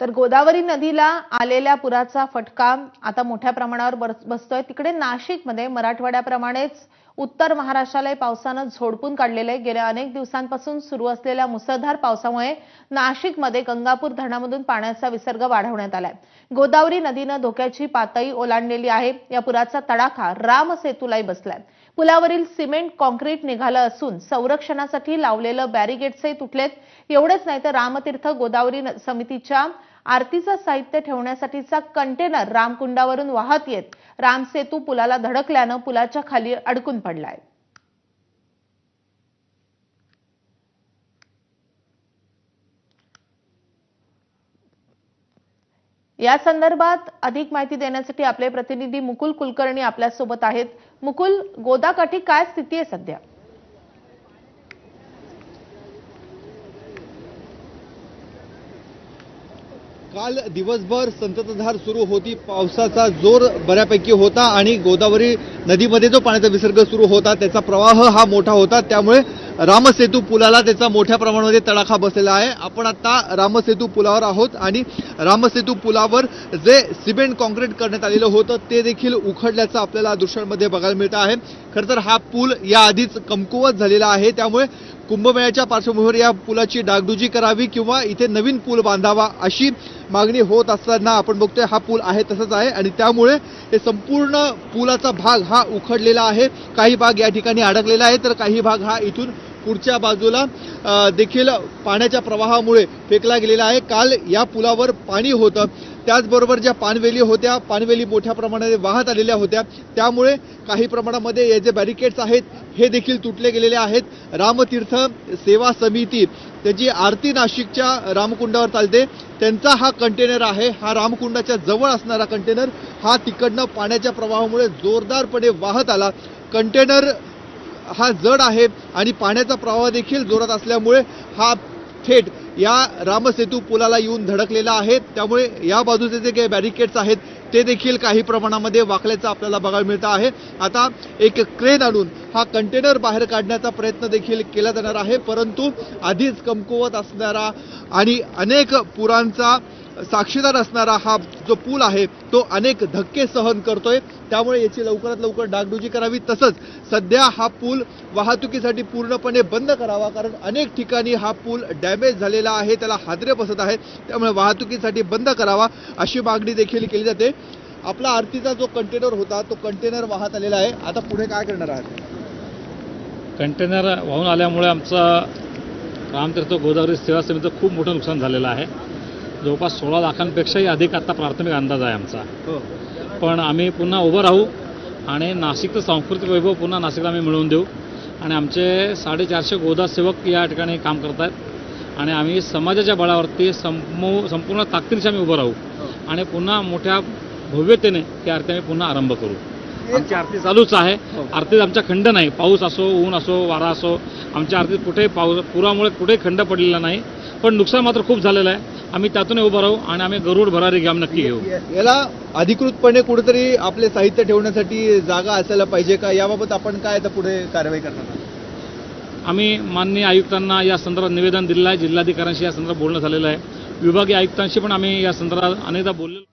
तर गोदावरी नदीला आलेल्या पुराचा फटका आता मोठ्या प्रमाणावर बसतोय। तिकडे नाशिकमध्ये मराठवाड्याप्रमाणेच उत्तर महाराष्ट्राला पावसाने झोडपून काढलेले गेल्या अनेक दिवसांपासून सुरू असलेल्या मुसळधार पावसामुळे नाशिकमध्ये गंगापूर धरणामधून पाण्याचा विसर्ग वाढवण्यात आलाय। गोदावरी नदीने धोक्याची पातळी ओलांडलेली आहे। या पुराचा तडाखा राम सेतूलाही बसलाय। पुलावरील सिमेंट कॉन्क्रीट निघालं असून संरक्षणासाठी लावलेले बॅरिगेड्सही तुटलेत। एवढेच नाही तर रामतीर्थ गोदावरी समितीच्या आरतीचं साहित्य ठेवण्यासाठीचा कंटेनर रामकुंडावरून वाहत येत रामसेतू पुलाला धडकल्याने पुलाच्या खाली अडकून पडलाय। या संदर्भात अधिक माहिती देण्यासाठी आपले प्रतिनिधी मुकुल कुलकर्णी आपल्या सोबत आहेत। मुकुल, गोदाकाठी काय स्थिती आहे सध्या? काल दिवसभर संततधार सुरू होती। पावसाचा जोर बऱ्यापैकी होता आणि गोदावरी नदीमध्ये जो पाण्याचा विसर्ग सुरू होता त्याचा प्रवाह हा मोठा होता। त्यामुळे रामसेतू पुलाला त्याचा मोठ्या प्रमाणामध्ये तडाखा बसलेला आहे। आपण आता रामसेतू पुलावर आहोत आणि रामसेतू पुलावर जे सिमेंट कॉन्क्रीट करण्यात आलेलं होतं ते देखील उखडल्याचं आपल्याला दृश्यांमध्ये बघायला मिळत आहे। खरं तर हा पूल याआधीच कमकुवत झालेला आहे। त्यामुळे कुंभमेळ्याच्या पार्श्वभूमीवर या पुलाची डागडुजी करावी किंवा इथे नवीन पूल बांधावा अशी मागणी होत असताना आपण बघतोय हा पूल आहे तसंच आहे आणि त्यामुळे हे संपूर्ण पुलाचा भाग हा उखडलेला आहे। काही भाग या ठिकाणी अडकलेला आहे तर काही भाग हा इथून पुढच्या बाजूला देखील पाण्याच्या प्रवाहामुळे फेकला गेलेला आहे। काल या पुलावर पाणी होतं, त्याचबरोबर ज्या पाणवेली होत्या पाणवेली मोठ्या प्रमाणात वाहत आलेल्या होत्या, त्यामुळे काही प्रमाणामध्ये हे जे बॅरिकेड्स आहेत हे देखील तुटले गेलेले आहेत। रामतीर्थ सेवा समिती त्याची आरती नाशिकच्या रामकुंडावर चालते, त्यांचा हा कंटेनर आहे। हा रामकुंडाच्या जवळ असणारा कंटेनर हा तिकडनं पाण्याच्या प्रवाहामुळे जोरदारपणे वाहत आला। कंटेनर हा जड आहे आणि पाण्याचा प्रवाह देखील जोरात असल्यामुळे हा थेट या रामसेतू पुलाला येऊन धडकलेला आहे। त्यामुळे या बाजूचे जे काही बॅरिकेड्स आहेत ते देखील काही प्रमाणामध्ये वाकल्याचं आपल्याला बघायला मिळत आहे। आता एक क्रेन आणून हा कंटेनर बाहेर काढण्याचा प्रयत्न देखील केला जाणार आहे, परंतु आधीच कमकुवत असणारा आणि अनेक पुरांचा साक्षीदार असणारा हा जो पूल आहे तो अनेक धक्के सहन करतोय। त्यामुळे याची लवकरात लवकर डागडुजी करावी, तसंच सध्या हा पूल वाहतुकीसाठी पूर्णपणे बंद करावा, कारण अनेक ठिकाणी हा पूल डॅमेज झालेला आहे, त्याला हादरे बसत आहेत। त्यामुळे वाहतुकीसाठी बंद करावा अशी मागणी देखील केली जाते। आपला आरतीचा जो कंटेनर होता तो कंटेनर वाहत आलेला आहे, आता पुढे काय करणार आहात? कंटेनर वाहून आल्यामुळे आमचं रामतीर्थ गोदावरी सेवा समितीचं खूप मोठं नुकसान झालेलं आहे। जवळपास 16 लाखांपेक्षाही अधिक आता प्राथमिक अंदाज आहे आमचा। पण आम्ही पुन्हा उभं राहू आणि नाशिकचं सांस्कृतिक वैभव पुन्हा नाशिकला आम्ही मिळवून देऊ आणि आमचे 450 गोदा सेवक या ठिकाणी काम करत आहेत आणि आम्ही समाजाच्या बळावरती संपूर्ण ताकदीने आम्ही उभं राहू आणि पुन्हा मोठ्या भव्यतेने ही आरती आम्ही पुन्हा आरंभ करू। आमची आरती चालूच आहे। आरतीत आमचा खंड नाही, पाऊस असो ऊन असो वारा असो, आमच्या आरतीत कुठेही पुरामुळे कुठेही खंड पडलेला नाही, पण नुकसान मात्र खूप झालेलं आहे। आम्ही त्यातून उभं राहू आणि आम्ही गरुड भरारी काम नक्की घेऊ। याला अधिकृतपणे कुठेतरी आपले साहित्य ठेवण्यासाठी जागा असायला पाहिजे का? याबाबत आपण काय आता पुढे कारवाई करणार? आम्ही माननीय आयुक्तांना या संदर्भात निवेदन दिलेलं आहे, जिल्हाधिकाऱ्यांशी या संदर्भात बोलणं झालेलं आहे, विभागीय आयुक्तांशी पण आम्ही या संदर्भात अनेकदा बोललेलो